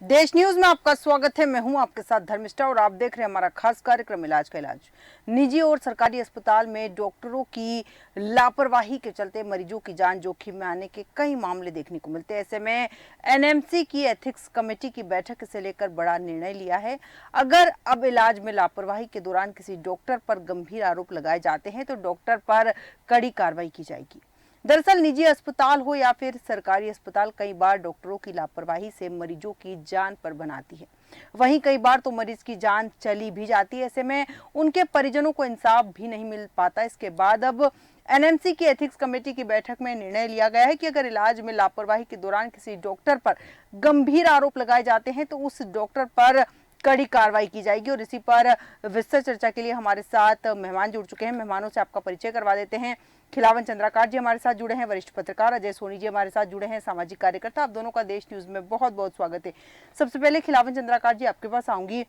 देश न्यूज में आपका स्वागत है। मैं हूं आपके साथ धर्मिष्ठा और आप देख रहे हैं हमारा खास कार्यक्रम इलाज का इलाज। निजी और सरकारी अस्पताल में डॉक्टरों की लापरवाही के चलते मरीजों की जान जोखिम में आने के कई मामले देखने को मिलते हैं। ऐसे में एनएमसी की एथिक्स कमेटी की बैठक इसे लेकर बड़ा निर्णय लिया है। अगर अब इलाज में लापरवाही के दौरान किसी डॉक्टर पर गंभीर आरोप लगाए जाते हैं तो डॉक्टर पर कड़ी कार्रवाई की जाएगी। दरअसल निजी अस्पताल हो या फिर सरकारी अस्पताल, कई बार डॉक्टरों की लापरवाही से मरीजों की जान पर बनाती है। वहीं कई बार तो मरीज की जान चली भी जाती है। ऐसे में उनके परिजनों को इंसाफ भी नहीं मिल पाता। इसके बाद अब एनएमसी की एथिक्स कमेटी की बैठक में निर्णय लिया गया है कि अगर इलाज में लापरवाही के दौरान किसी डॉक्टर पर गंभीर आरोप लगाए जाते हैं तो उस डॉक्टर पर कड़ी कार्रवाई की जाएगी। और इसी पर विस्तृत चर्चा के लिए हमारे साथ मेहमान जुड़ चुके हैं। मेहमानों से आपका परिचय करवा देते हैं। खिलावन चंद्राकार जी हमारे साथ जुड़े हैं, वरिष्ठ पत्रकार अजय सोनी जी हमारे साथ जुड़े हैं, सामाजिक कार्यकर्ता। आप दोनों का देश न्यूज में बहुत बहुत स्वागत है। सबसे पहले खिलावन चंद्राकार जी आपके पास आऊंगी।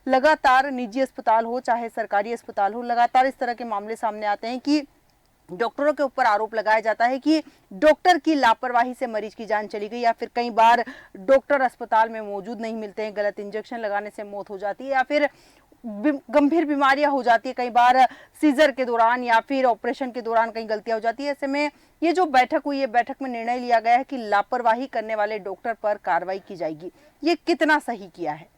लगातार निजी अस्पताल हो चाहे सरकारी अस्पताल हो, लगातार इस तरह के मामले सामने आते हैं कि डॉक्टरों के ऊपर आरोप लगाया जाता है कि डॉक्टर की लापरवाही से मरीज की जान चली गई, या फिर कई बार डॉक्टर अस्पताल में मौजूद नहीं मिलते हैं, गलत इंजेक्शन लगाने से मौत हो जाती है, या फिर गंभीर बीमारियां हो जाती है, कई बार सीजर के दौरान या फिर ऑपरेशन के दौरान कई गलतियां हो जाती है। ऐसे में ये जो बैठक हुई है, बैठक में निर्णय लिया गया है कि लापरवाही करने वाले डॉक्टर पर कार्रवाई की जाएगी। ये कितना सही किया है?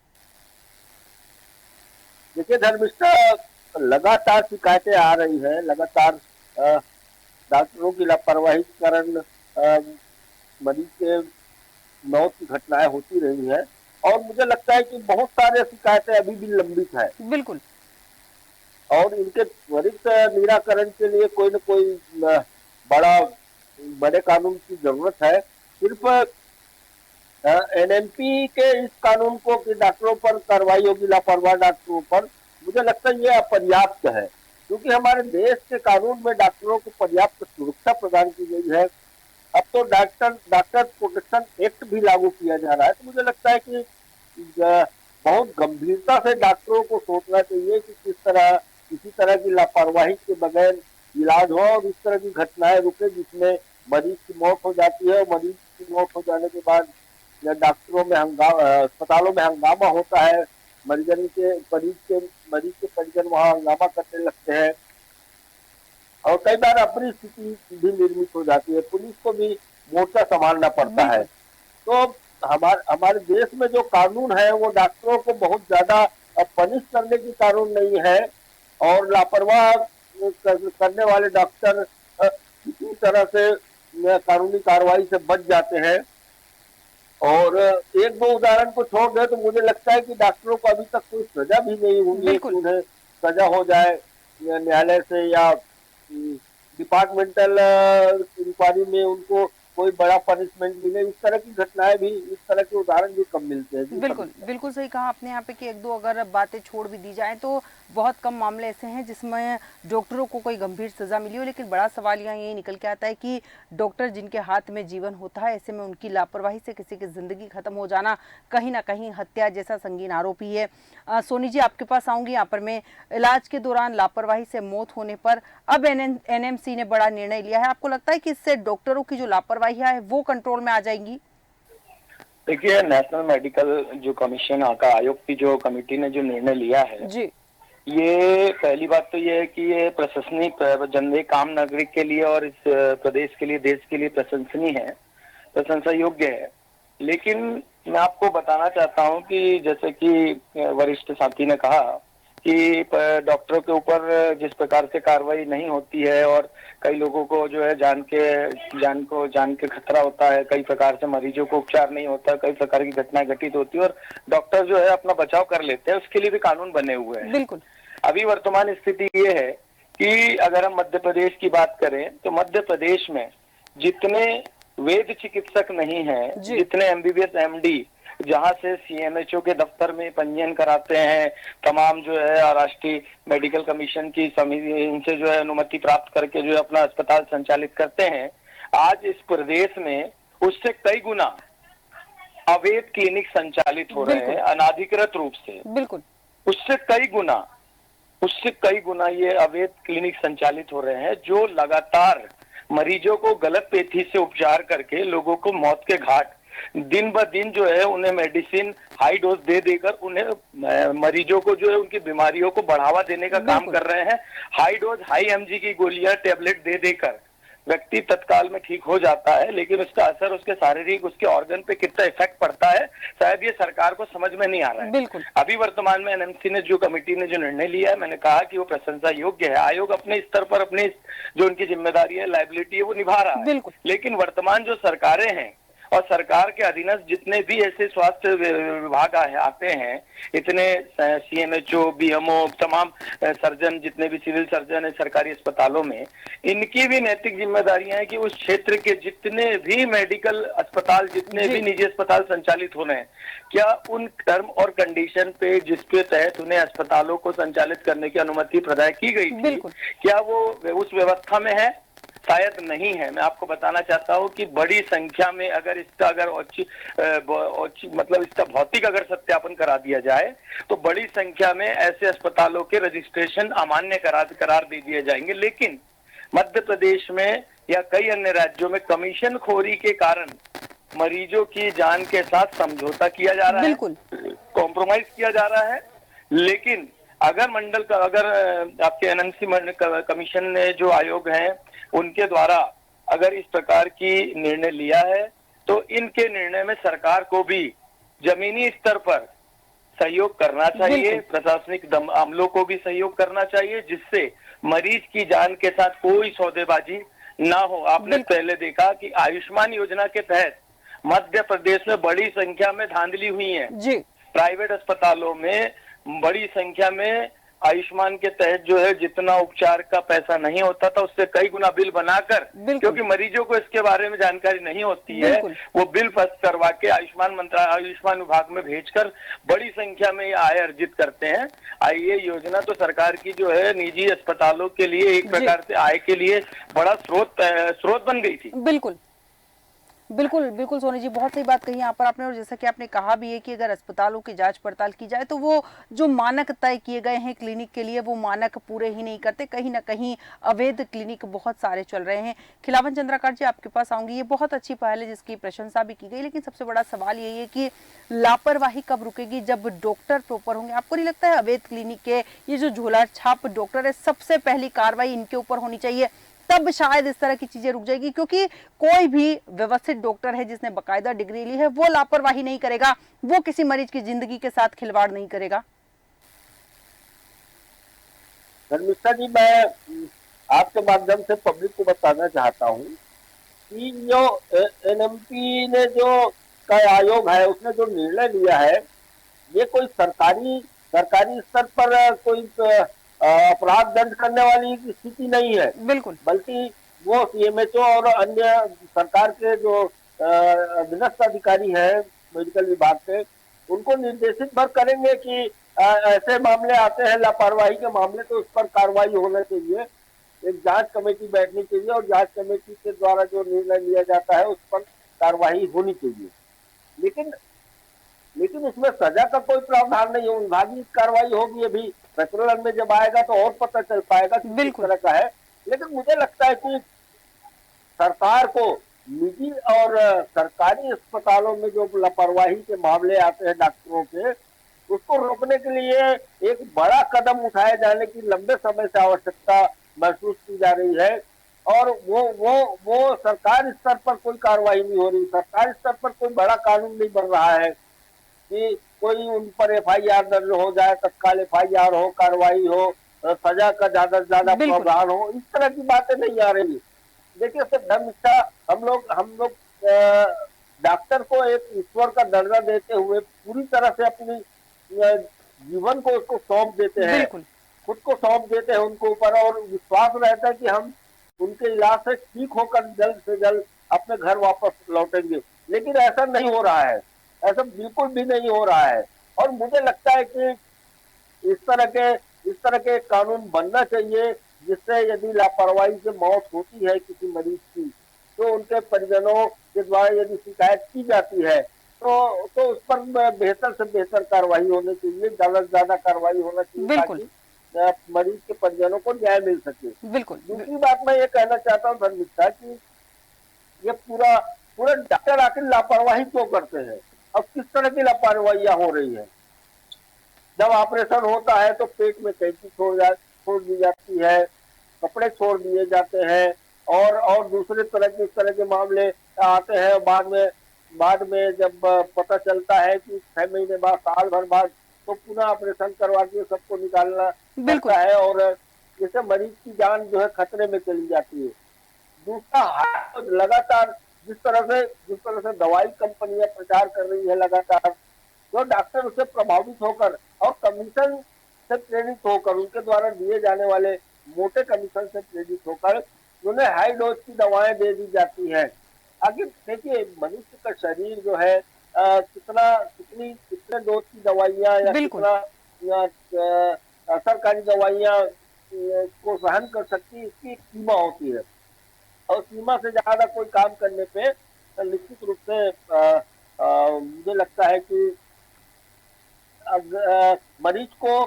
देखिए धर्मिष्ठा, लगातार शिकायतें आ रही है। लगातार डॉक्टरों की लापरवाही के कारण मरीज के मौत की घटनाएं होती रही है और मुझे लगता है कि बहुत सारे शिकायतें अभी भी लंबित है। बिल्कुल। और इनके त्वरित निराकरण के लिए कोई न कोई बड़े कानून की जरूरत है। सिर्फ एनएमपी के इस कानून को कि डॉक्टरों पर कार्रवाई होगी, लापरवाह डॉक्टरों पर, मुझे लगता है ये अपर्याप्त है, क्योंकि हमारे देश के कानून में डॉक्टरों को पर्याप्त सुरक्षा प्रदान की गई है। अब तो डॉक्टर प्रोटेक्शन एक्ट भी लागू किया जा रहा है। तो मुझे लगता है कि बहुत गंभीरता से डॉक्टरों को सोचना चाहिए कि किसी तरह की लापरवाही के बगैर इलाज हो और इस तरह की घटनाएं रुके जिसमें मरीज की मौत हो जाती है। और मरीज की मौत हो जाने के बाद डॉक्टरों में अस्पतालों में हंगामा होता है। मरीज के परिजन वहां हंगामा करने लगते हैं और कई बार अपनी स्थिति भी निर्मित हो जाती है। पुलिस को भी मोर्चा संभालना पड़ता है। तो हमारे देश में जो कानून है वो डॉक्टरों को बहुत ज्यादा पनिश करने की कानून नहीं है और लापरवाह करने वाले डॉक्टर किसी तरह से कानूनी कार्रवाई से बच जाते हैं। और एक दो उदाहरण को छोड़ दे तो मुझे लगता है कि डॉक्टरों को अभी तक कोई सजा भी नहीं हुई है कि उन्हें सजा हो जाए न्यायालय से या डिपार्टमेंटल इंक्वायरी में उनको कोई बड़ा पनिशमेंट मिले। इस तरह की घटनाएं भी, इस तरह के उदाहरण भी कम मिलते हैं। बिल्कुल बिल्कुल सही कहा आपने यहाँ पे कि एक दो अगर बातें छोड़ भी दी जाए तो बहुत कम मामले ऐसे हैं जिसमें डॉक्टरों को कोई गंभीर सजा मिली हो। लेकिन बड़ा सवाल यहाँ यही निकल के आता है कि डॉक्टर जिनके हाथ में जीवन होता है, ऐसे में उनकी लापरवाही से किसी की जिंदगी खत्म हो जाना कहीं ना कहीं हत्या जैसा संगीन आरोप ही है। सोनी जी आपके पास आऊंगी। यहाँ पर मैं इलाज के दौरान लापरवाही से मौत होने पर अब एनएमसी ने बड़ा निर्णय लिया है। आपको लगता है कि इससे डॉक्टरों की जो लापरवाही है वो कंट्रोल में आ जाएंगी? देखिए, नेशनल मेडिकल जो कमीशन का आयोग की जो कमेटी ने जो निर्णय लिया है जी, ये पहली बात तो ये है कि ये प्रशंसनीय जनहित आम नागरिक के लिए और इस प्रदेश के लिए, देश के लिए प्रशंसनीय है, प्रशंसा योग्य है। लेकिन मैं आपको बताना चाहता हूं कि जैसे कि वरिष्ठ साथी ने कहा कि डॉक्टरों के ऊपर जिस प्रकार से कार्रवाई नहीं होती है और कई लोगों को जो है जान के खतरा होता है, कई प्रकार से मरीजों को उपचार नहीं होता, कई प्रकार की घटनाएं घटित होती है और डॉक्टर जो है अपना बचाव कर लेते हैं, उसके लिए भी कानून बने हुए हैं। बिल्कुल। अभी वर्तमान स्थिति ये है कि अगर हम मध्य प्रदेश की बात करें तो मध्य प्रदेश में जितने वैद्य चिकित्सक नहीं है, जितने एमबीबीएस एमडी जहां से सीएमएचओ के दफ्तर में पंजीयन कराते हैं, तमाम जो है राष्ट्रीय मेडिकल कमीशन की समिति इनसे जो है अनुमति प्राप्त करके जो है अपना अस्पताल संचालित करते हैं, आज इस प्रदेश में उससे कई गुना अवैध क्लिनिक संचालित हो रहे हैं अनाधिकृत रूप से। बिल्कुल। उससे कई गुना ये अवैध क्लिनिक संचालित हो रहे हैं जो लगातार मरीजों को गलत पेथी से उपचार करके लोगों को मौत के घाट दिन ब दिन जो है उन्हें मेडिसिन हाई डोज दे देकर उन्हें मरीजों को जो है उनकी बीमारियों को बढ़ावा देने का काम कर रहे हैं। हाई डोज हाई एमजी की गोलियां टेबलेट दे देकर व्यक्ति तत्काल में ठीक हो जाता है, लेकिन उसका असर उसके शारीरिक उसके ऑर्गन पे कितना इफेक्ट पड़ता है शायद ये सरकार को समझ में नहीं आ रहा है। बिल्कुल। अभी वर्तमान में एनएमसी ने जो कमेटी ने जो निर्णय लिया है, मैंने कहा कि वो प्रशंसा योग्य है। आयोग अपने स्तर पर अपने जो उनकी जिम्मेदारी है, लायबिलिटी है, वो निभा रहा है। लेकिन वर्तमान जो सरकारें हैं और सरकार के अधीनस्थ जितने भी ऐसे स्वास्थ्य विभाग आते हैं, इतने सीएमएचओ, बीएमओ, तमाम सर्जन, जितने भी सिविल सर्जन है सरकारी अस्पतालों में, इनकी भी नैतिक जिम्मेदारियां हैं कि उस क्षेत्र के जितने भी मेडिकल अस्पताल, जितने भी निजी अस्पताल संचालित हो रहे हैं, क्या उन टर्म और कंडीशन पे जिसके तहत उन्हें अस्पतालों को संचालित करने की अनुमति प्रदान की गई थी, क्या वो उस व्यवस्था में है? शायद नहीं है। मैं आपको बताना चाहता हूं कि बड़ी संख्या में अगर इसका मतलब इसका भौतिक अगर सत्यापन करा दिया जाए तो बड़ी संख्या में ऐसे अस्पतालों के रजिस्ट्रेशन अमान्य करार दे दिए जाएंगे। लेकिन मध्य प्रदेश में या कई अन्य राज्यों में कमीशन खोरी के कारण मरीजों की जान के साथ समझौता किया जा रहा है, कॉम्प्रोमाइज किया जा रहा है। लेकिन अगर आपके एनएमसी कमीशन ने जो आयोग हैं उनके द्वारा अगर इस प्रकार की निर्णय लिया है तो इनके निर्णय में सरकार को भी जमीनी स्तर पर सहयोग करना चाहिए, प्रशासनिक अमलों को भी सहयोग करना चाहिए, जिससे मरीज की जान के साथ कोई सौदेबाजी ना हो। आपने पहले देखा कि आयुष्मान योजना के तहत मध्य प्रदेश में बड़ी संख्या में धांधली हुई है। प्राइवेट अस्पतालों में बड़ी संख्या में आयुष्मान के तहत जो है जितना उपचार का पैसा नहीं होता था उससे कई गुना बिल बनाकर, क्योंकि मरीजों को इसके बारे में जानकारी नहीं होती है, वो बिल फर्स्ट करवा के आयुष्मान विभाग में भेजकर बड़ी संख्या में आय अर्जित करते हैं। ये योजना तो सरकार की जो है निजी अस्पतालों के लिए एक प्रकार से आय के लिए बड़ा स्रोत बन गई थी। बिल्कुल बिल्कुल सोनी जी, बहुत सही बात कही यहाँ पर आपने। और जैसा कि आपने कहा भी है कि अगर अस्पतालों की जांच पड़ताल की जाए तो वो जो मानक तय किए गए हैं क्लिनिक के लिए वो मानक पूरे ही नहीं करते, कहीं ना कहीं अवैध क्लिनिक बहुत सारे चल रहे हैं। खिलावन चंद्राकर जी, आपके पास आऊंगी। ये बहुत अच्छी पहल है जिसकी प्रशंसा भी की गई, लेकिन सबसे बड़ा सवाल यही है कि लापरवाही कब रुकेगी, जब डॉक्टर प्रॉपर होंगे? आपको नहीं लगता है अवैध क्लिनिक के ये जो झोला छाप डॉक्टर है, सबसे पहली कार्रवाई इनके ऊपर होनी चाहिए, तब शायद इस तरह की चीजें रुक जाएगी? क्योंकि कोई भी व्यवस्थित डॉक्टर है जिसने बकायदा डिग्री ली है वो लापरवाही नहीं करेगा, वो किसी मरीज की जिंदगी के साथ खिलवाड़ नहीं करेगा। धर्मिष्ठा जी, मैं आपके माध्यम से पब्लिक को बताना चाहता हूँ कि जो एनएमपी ने जो का आयोग है उसने जो निर्णय लिया है, ये कोई सरकारी स्तर पर कोई अपराध दर्ज करने वाली स्थिति नहीं है, बल्कि वो सीएमएचओ और अन्य सरकार के जो अधीनस्थ अधिकारी हैं मेडिकल विभाग के, उनको निर्देशित भर करेंगे कि ऐसे मामले आते हैं लापरवाही के मामले, तो उस पर कार्रवाई होना चाहिए। एक जांच कमेटी बैठनी चाहिए और जांच कमेटी के द्वारा जो निर्णय लिया जाता है उस पर कार्रवाई होनी चाहिए। लेकिन उसमें सजा का कोई प्रावधान नहीं है, विभागीय कार्रवाई होगी। अभी प्रचलन में जब आएगा तो और पता चल पाएगा कि किस तरह का है। लेकिन मुझे लगता है कि सरकार को निजी और सरकारी अस्पतालों में जो लापरवाही के मामले आते हैं डॉक्टरों के, उसको रोकने के लिए एक बड़ा कदम उठाए जाने की लंबे समय से आवश्यकता महसूस की जा रही है। और वो सरकार स्तर पर कोई कार्रवाई नहीं हो रही, सरकार स्तर पर कोई बड़ा कानून नहीं बन रहा है कि कोई उन पर एफआईआर दर्ज हो जाए, तत्काल एफआईआर हो, कार्रवाई हो, सजा का ज्यादा से ज्यादा प्रावधान हो, इस तरह की बातें नहीं आ रही। देखिए सर धर्मिष्ठा, हम लोग डॉक्टर को एक ईश्वर का दर्जा देते हुए पूरी तरह से अपनी जीवन को उसको सौंप देते हैं, खुद को सौंप देते हैं उनको ऊपर, और विश्वास रहता है कि हम उनके इलाज से ठीक होकर जल्द से जल्द अपने घर वापस लौटेंगे। लेकिन ऐसा नहीं हो रहा है, ऐसा बिल्कुल भी नहीं हो रहा है। और मुझे लगता है कि इस तरह के कानून बनना चाहिए जिससे यदि लापरवाही से मौत होती है किसी मरीज की, तो उनके परिजनों के द्वारा यदि शिकायत की जाती है तो उस पर बेहतर से बेहतर कार्रवाई होनी चाहिए, ज्यादा से ज्यादा कार्रवाई होना चाहिए ताकि मरीज के परिजनों को न्याय मिल सके। दूसरी बात मैं ये कहना चाहता हूँ धर्मिष्ठा कि ये पूरा पूरे डॉक्टर आखिर लापरवाही क्यों करते हैं? अब किस तरह की लापरवाहियां हो रही है? जब ऑपरेशन होता है तो पेट में कैंची छोड़ दी जाती है, कपड़े छोड़ दिए जाते हैं, और दूसरे तरह के इस तरह के मामले आते हैं। बाद में जब पता चलता है कि 6 महीने बाद, साल भर बाद, तो पुनः ऑपरेशन करवा के सबको निकालना बिल्कुल। पड़ता है, और जैसे मरीज की जान जो है खतरे में चली जाती है। दूसरा, लगातार जिस तरह से दवाई कंपनियां प्रचार कर रही है लगातार, जो डॉक्टर उससे प्रभावित होकर और कमीशन से प्रेरित होकर, उनके द्वारा दिए जाने वाले मोटे कमीशन से प्रेरित होकर उन्हें हाई डोज की दवाएं दे दी जाती है। आखिर देखिए, मनुष्य का शरीर जो है कितने डोज की दवाइयां या बिल्कुल। कितना असरकारी दवाइयां को सहन कर सकती है, इसकी एक सीमा होती है, और सीमा से ज्यादा कोई काम करने पे निश्चित रूप से मुझे लगता है कि मरीज को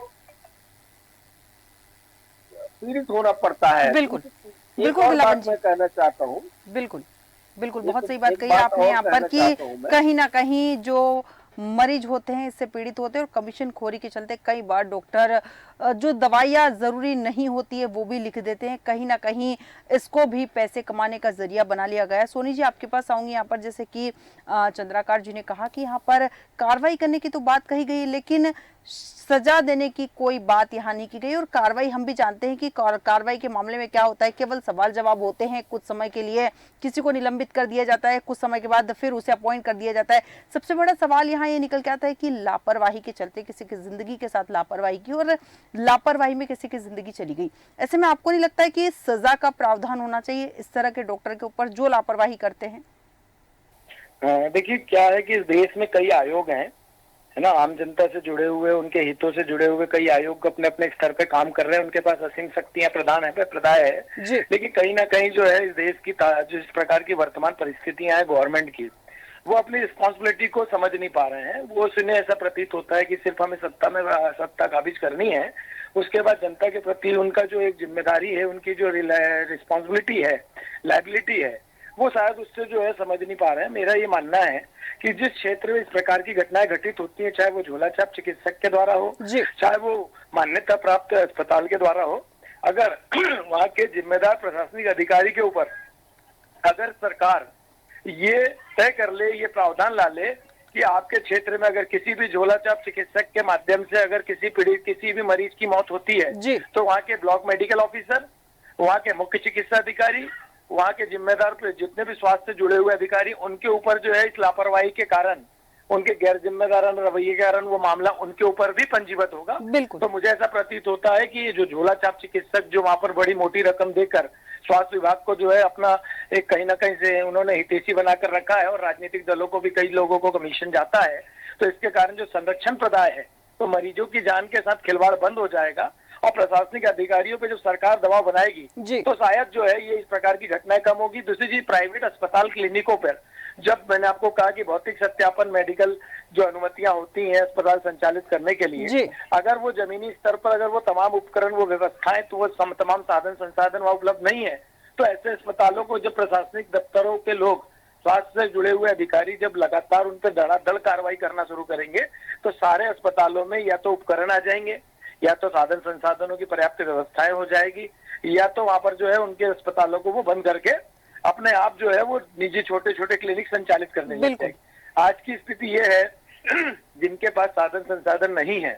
पीड़ित होना पड़ता है। बिल्कुल एक बिल्कुल और बिलावन बात जी, मैं कहना चाहता हूँ, बिल्कुल बिल्कुल, एक बहुत सही बात एक कही बात आपने और यहाँ पर कहना कि चाहता हूँ मैं। कहीं ना कहीं जो मरीज होते हैं इससे पीड़ित होते हैं, और कमीशन खोरी के चलते कई बार डॉक्टर जो दवाइयाँ जरूरी नहीं होती है वो भी लिख देते हैं। कहीं ना कहीं इसको भी पैसे कमाने का जरिया बना लिया गया है। सोनी जी, आपके पास आऊंगी यहाँ पर। जैसे कि चंद्राकार जी ने कहा कि यहाँ पर कार्रवाई करने की तो बात कही गई, लेकिन सजा देने की कोई बात यहाँ नहीं की गई। और कार्रवाई हम भी जानते हैं कि कार्रवाई के मामले में क्या होता है, केवल सवाल जवाब होते हैं। कुछ समय के लिए किसी को निलंबित कर दिया जाता है, कुछ समय के बाद फिर उसे अपॉइंट कर दिया जाता है। सबसे बड़ा सवाल यहाँ ये निकल के आता है कि लापरवाही के चलते किसी की जिंदगी के साथ लापरवाही की, और लापरवाही में किसी की जिंदगी चली गई। ऐसे में आपको नहीं लगता है कि सजा का प्रावधान होना चाहिए इस तरह के डॉक्टर के ऊपर जो लापरवाही करते हैं? देखिए, क्या है कि इस देश में कई आयोग हैं, है ना, आम जनता से जुड़े हुए, उनके हितों से जुड़े हुए कई आयोग अपने अपने स्तर पे काम कर रहे हैं। उनके पास असीम शक्तियां प्रदाय है। जी। लेकिन कहीं ना कहीं जो है इस देश की जिस प्रकार की वर्तमान परिस्थितियां हैं गवर्नमेंट की, वो अपनी रिस्पॉन्सिबिलिटी को समझ नहीं पा रहे हैं। वो सुने ऐसा प्रतीत होता है कि सिर्फ हमें सत्ता काबिज करनी है, उसके बाद जनता के प्रति उनका जो एक जिम्मेदारी है, उनकी जो रिस्पॉन्सिबिलिटी है, लायबिलिटी है, वो शायद उससे जो है समझ नहीं पा रहे हैं। मेरा ये मानना है कि जिस क्षेत्र में इस प्रकार की घटनाएं घटित होती हैं, चाहे वो झोलाछाप चिकित्सक के द्वारा हो, चाहे वो मान्यता प्राप्त अस्पताल के द्वारा हो, अगर वहाँ के जिम्मेदार प्रशासनिक अधिकारी के ऊपर अगर सरकार ये तय कर ले, ये प्रावधान ला ले कि आपके क्षेत्र में अगर किसी भी झोलाछाप चिकित्सक के माध्यम से अगर किसी भी मरीज की मौत होती है, तो वहाँ के ब्लॉक मेडिकल ऑफिसर, वहाँ के मुख्य चिकित्सा अधिकारी, वहाँ के जिम्मेदार जितने भी स्वास्थ्य से जुड़े हुए अधिकारी, उनके ऊपर जो है इस लापरवाही के कारण, उनके गैर जिम्मेदाराना रवैये के कारण वो मामला उनके ऊपर भी पंजीबद्ध होगा। तो मुझे ऐसा प्रतीत होता है कि ये जो झोलाछाप चिकित्सक जो वहाँ पर बड़ी मोटी रकम देकर स्वास्थ्य विभाग को जो है अपना एक कहीं ना कहीं से उन्होंने हितैषी बनाकर रखा है, और राजनीतिक दलों को भी कई लोगों को कमीशन जाता है, तो इसके कारण जो संरक्षण प्रदाय है, तो मरीजों की जान के साथ खिलवाड़ बंद हो जाएगा, और प्रशासनिक अधिकारियों पे जब सरकार दबाव बनाएगी तो शायद जो है ये इस प्रकार की घटनाएं कम होगी। दूसरी चीज, प्राइवेट अस्पताल क्लिनिकों पर जब मैंने आपको कहा कि भौतिक सत्यापन मेडिकल जो अनुमतियां होती हैं अस्पताल संचालित करने के लिए, अगर वो जमीनी स्तर पर अगर वो तमाम उपकरण, वो व्यवस्थाएं, तो वो तमाम साधन संसाधन वहां उपलब्ध नहीं है, तो ऐसे अस्पतालों को जब प्रशासनिक दफ्तरों के लोग, स्वास्थ्य से जुड़े हुए अधिकारी जब लगातार उन पर धड़ाधड़ कार्रवाई करना शुरू करेंगे, तो सारे अस्पतालों में या तो उपकरण आ जाएंगे, या तो साधन संसाधनों की पर्याप्त व्यवस्थाएं हो जाएगी, या तो वहां पर जो है उनके अस्पतालों को वो बंद करके अपने आप जो है वो निजी छोटे छोटे क्लिनिक संचालित करने लग जाएंगे। आज की स्थिति ये है जिनके पास साधन संसाधन नहीं है,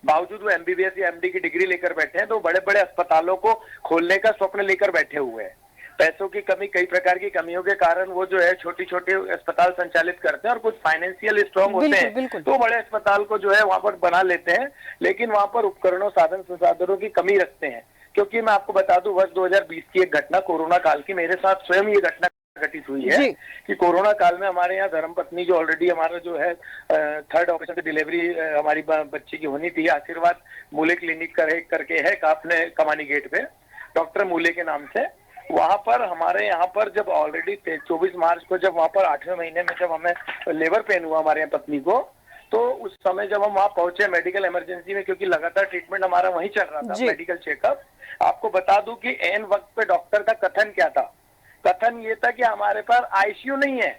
बावजूद वो एमबीबीएस या एमडी की डिग्री लेकर बैठे हैं, तो बड़े बड़े अस्पतालों को खोलने का स्वप्न लेकर बैठे हुए हैं। पैसों की कमी, कई प्रकार की कमियों के कारण वो जो है छोटी छोटे अस्पताल संचालित करते हैं, और कुछ फाइनेंशियल स्ट्रांग होते हैं तो बड़े अस्पताल को जो है वहां पर बना लेते हैं, लेकिन वहां पर उपकरणों, साधन संसाधनों की कमी रखते हैं। क्योंकि मैं आपको बता दूं, वर्ष 2020 की एक घटना, कोरोना काल की, मेरे साथ स्वयं ये घटना घटित हुई है कि कोरोना काल में हमारे यहाँ धर्मपत्नी जो ऑलरेडी हमारा जो है थर्ड ऑपरेशन की डिलीवरी हमारी बच्ची की होनी थी, आशीर्वाद मूले क्लिनिक करके है आपने कमानी गेट पे, डॉक्टर मूले के नाम से, वहां पर हमारे यहाँ पर जब ऑलरेडी 24 मार्च को जब वहां पर 8वें महीने में जब हमें लेबर पेन हुआ हमारे यहाँ पत्नी को, तो उस समय जब हम वहां पहुंचे मेडिकल इमरजेंसी में, क्योंकि लगातार ट्रीटमेंट हमारा वहीं चल रहा था, मेडिकल चेकअप, आपको बता दूं कि एन वक्त पे डॉक्टर का कथन क्या था कथन ये था कि हमारे पास आईसीयू नहीं है,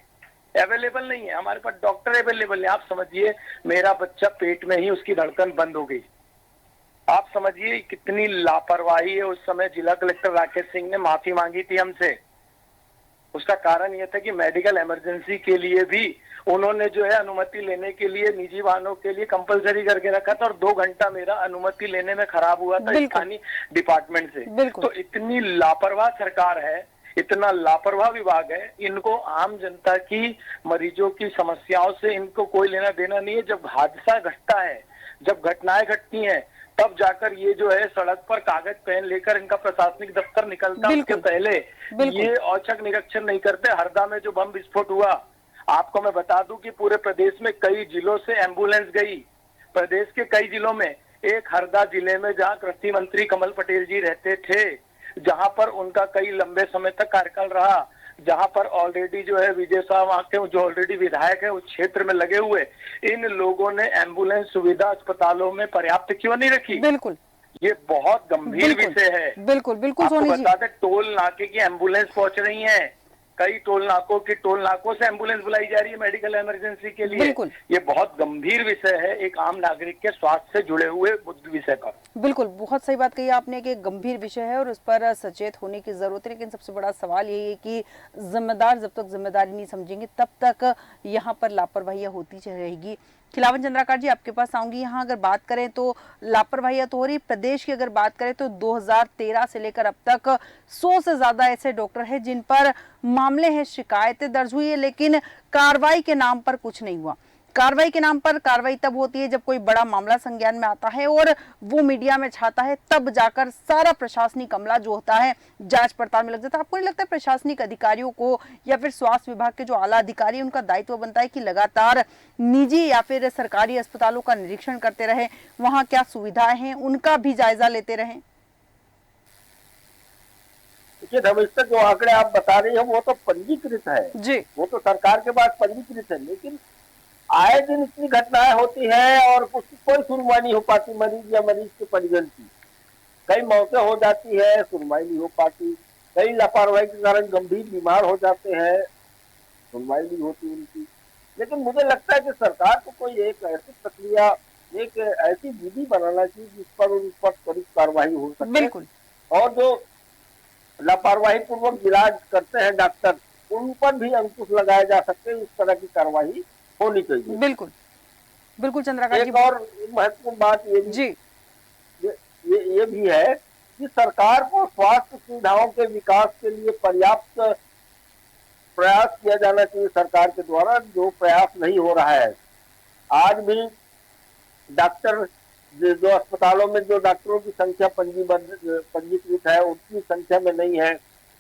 अवेलेबल नहीं है, हमारे पास डॉक्टर अवेलेबल नहीं। आप समझिए मेरा बच्चा पेट में ही उसकी धड़कन बंद हो गई। आप समझिए कितनी लापरवाही है। उस समय जिला कलेक्टर राकेश सिंह ने माफी मांगी थी हमसे। उसका कारण यह था कि मेडिकल इमरजेंसी के लिए भी उन्होंने जो है अनुमति लेने के लिए निजी वाहनों के लिए कंपलसरी करके रखा था, और 2 घंटा मेरा अनुमति लेने में खराब हुआ था स्थानीय डिपार्टमेंट से। तो इतनी लापरवाह सरकार है, इतना लापरवाह विभाग है, इनको आम जनता की, मरीजों की समस्याओं से इनको कोई लेना देना नहीं है। जब हादसा घटता है, जब घटनाएं घटती हैं, तब जाकर ये जो है सड़क पर कागज पेन लेकर इनका प्रशासनिक दफ्तर निकलता है। उसके पहले ये औचक निरीक्षण नहीं करते। हरदा में जो बम विस्फोट हुआ, आपको मैं बता दूं कि पूरे प्रदेश में कई जिलों से एम्बुलेंस गई, प्रदेश के कई जिलों में। एक हरदा जिले में जहां कृषि मंत्री कमल पटेल जी रहते थे, जहां पर उनका कई लंबे समय तक कार्यकाल रहा, जहां पर ऑलरेडी जो है विजय साहब वहां के जो ऑलरेडी विधायक है उस क्षेत्र में लगे हुए, इन लोगों ने एम्बुलेंस सुविधा अस्पतालों में पर्याप्त क्यों नहीं रखी? बिल्कुल, ये बहुत गंभीर विषय है। बिल्कुल बिल्कुल। आपको सोनी जी, बता दें, टोल नाके की एम्बुलेंस पहुंच रही है, कई टोल नाकों से एम्बुलेंस बुलाई जा रही है मेडिकल इमरजेंसी के लिए। ये बहुत गंभीर विषय है एक आम नागरिक के स्वास्थ्य से जुड़े हुए विषय पर। बिल्कुल, बहुत सही बात कही आपने कि एक गंभीर विषय है और उस पर सचेत होने की जरूरत है। लेकिन सबसे बड़ा सवाल यही है कि जिम्मेदार जब तक जिम्मेदारी नहीं समझेंगे तब तक यहाँ पर लापरवाहियां होती रहेगी। खिलावन चंद्राकर जी, आपके पास आऊंगी। यहाँ अगर बात करें तो लापरवाहियां तो हो रही, प्रदेश की अगर बात करें तो 2013 से लेकर अब तक 100 से ज्यादा ऐसे डॉक्टर हैं जिन पर मामले हैं, शिकायतें दर्ज हुई है, लेकिन कार्रवाई के नाम पर कुछ नहीं हुआ। कार्रवाई के नाम पर कार्रवाई तब होती है जब कोई बड़ा मामला संज्ञान में आता है और वो मीडिया में छाता है, तब जाकर सारा प्रशासनिक अमला जो होता है जांच पड़ताल में लग जाता है। आपको नहीं लगता है प्रशासनिक अधिकारियों को या फिर स्वास्थ्य विभाग के जो आला अधिकारी हैं उनका दायित्व बनता है कि लगातार निजी या फिर सरकारी अस्पतालों का निरीक्षण करते रहे, वहां क्या सुविधाएं हैं उनका भी जायजा लेते रहे? देखिए धर्मेश, जो आंकड़े आप बता रही है वो तो पंजीकृत है जी, वो तो सरकार के पास पंजीकृत है, लेकिन आए दिन इतनी घटनाएं होती है और कोई सुनवाई नहीं हो पाती मरीज या मरीज के परिजन की। कई मौतें हो जाती है, सुनवाई नहीं हो पाती, कई लापरवाही के कारण गंभीर बीमार हो जाते हैं, सुनवाई नहीं होती उनकी। लेकिन मुझे लगता है कि सरकार को कोई एक ऐसी प्रक्रिया, एक ऐसी विधि बनाना चाहिए जिस पर उन पर त्वरित कार्रवाई हो सके। और जो लापरवाही पूर्वक इलाज करते हैं डॉक्टर, उन पर भी अंकुश लगाया जा सकते हैं, इस तरह की कार्रवाई होनी चाहिए। बिल्कुल बिल्कुल चंद्राकर जी। एक और महत्वपूर्ण बात ये भी जी ये भी है कि सरकार को स्वास्थ्य सुविधाओं के विकास के लिए पर्याप्त प्रयास किया जाना चाहिए सरकार के द्वारा, जो प्रयास नहीं हो रहा है। आज भी डॉक्टर जो अस्पतालों में जो डॉक्टरों की संख्या पंजीकृत है उतनी संख्या में नहीं है,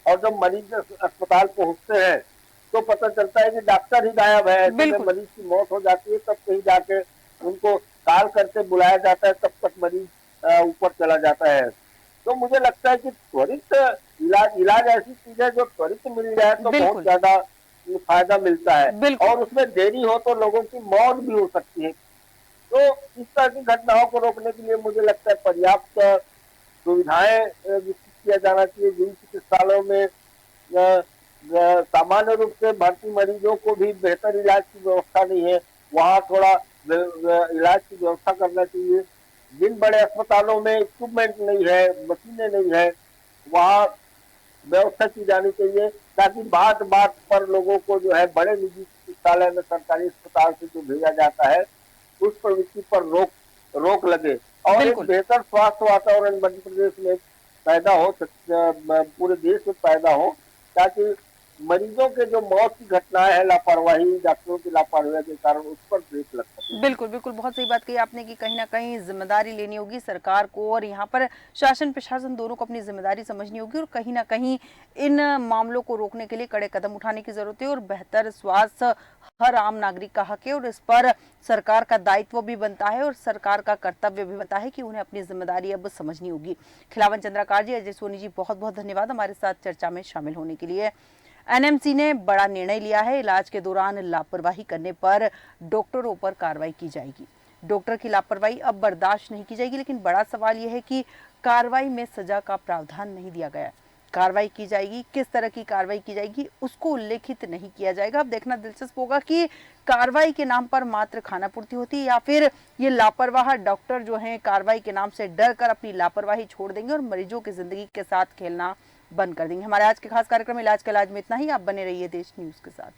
और जब मरीज अस्पताल पहुंचते हैं तो पता चलता है कि डॉक्टर ही गायब है। मरीज की मौत हो जाती है तब कहीं जाके उनको कॉल करके बुलाया जाता है, तब तक मरीज ऊपर चला जाता है। तो मुझे लगता है कि त्वरित इलाज ऐसी चीज है जो त्वरित मिल जाए तो बहुत ज्यादा फायदा मिलता है, और उसमें देरी हो तो लोगों की मौत भी हो सकती है। तो इस तरह की घटनाओं को रोकने के लिए मुझे लगता है पर्याप्त सुविधाएं विकसित किया जाना चाहिए। जिन चिकित्सालयों में सामान्य रूप से भर्ती मरीजों को भी बेहतर इलाज की व्यवस्था नहीं है, वहाँ थोड़ा इलाज की व्यवस्था करना चाहिए। जिन बड़े अस्पतालों में इक्विपमेंट नहीं है, मशीनें नहीं है, वहाँ व्यवस्था की जानी चाहिए, ताकि बात बात पर लोगों को जो है बड़े निजी चिकित्सालय में, सरकारी अस्पताल से जो भेजा जाता है उस प्रवृत्ति पर रोक लगे, और एक बेहतर स्वास्थ्य वातावरण मध्य प्रदेश में पैदा हो, पूरे देश में पैदा हो, ताकि मरीजों के जो मौत की घटनाएं है लापरवाही, डॉक्टरों की लापरवाही के कारण, उस पर ब्रेक लग सके। बिल्कुल बिल्कुल, बहुत सही बात कही आपने कि कहीं ना कहीं जिम्मेदारी लेनी होगी सरकार को, और यहाँ पर शासन प्रशासन दोनों को अपनी जिम्मेदारी समझनी होगी, और कहीं ना कहीं इन मामलों को रोकने के लिए कड़े कदम उठाने की जरूरत है। और बेहतर स्वास्थ्य हर आम नागरिक का हक है, और इस पर सरकार का दायित्व भी बनता है और सरकार का कर्तव्य भी बनता है कि उन्हें अपनी जिम्मेदारी अब समझनी होगी। खिलावन चंद्राकर जी, अजय सोनी जी, बहुत बहुत धन्यवाद हमारे साथ चर्चा में शामिल होने के लिए। एनएमसी ने बड़ा निर्णय लिया है, इलाज के दौरान लापरवाही करने पर डॉक्टरों पर कार्रवाई की जाएगी। डॉक्टर की लापरवाही अब बर्दाश्त नहीं की जाएगी, लेकिन बड़ा सवाल यह है कि कार्रवाई में सजा का प्रावधान नहीं दिया गया है। कार्रवाई की जाएगी, किस तरह की कार्रवाई की जाएगी उसको उल्लेखित नहीं किया जाएगा। अब देखना दिलचस्प होगा कि कार्रवाई के नाम पर मात्र खानापूर्ति होती है या फिर ये लापरवाह डॉक्टर जो हैं कार्रवाई के नाम से डर कर अपनी लापरवाही छोड़ देंगे और मरीजों की जिंदगी के साथ खेलना बंद कर देंगे। हमारे आज के खास कार्यक्रम इलाज का इलाज में इतना ही। आप बने रहिए देश न्यूज के साथ।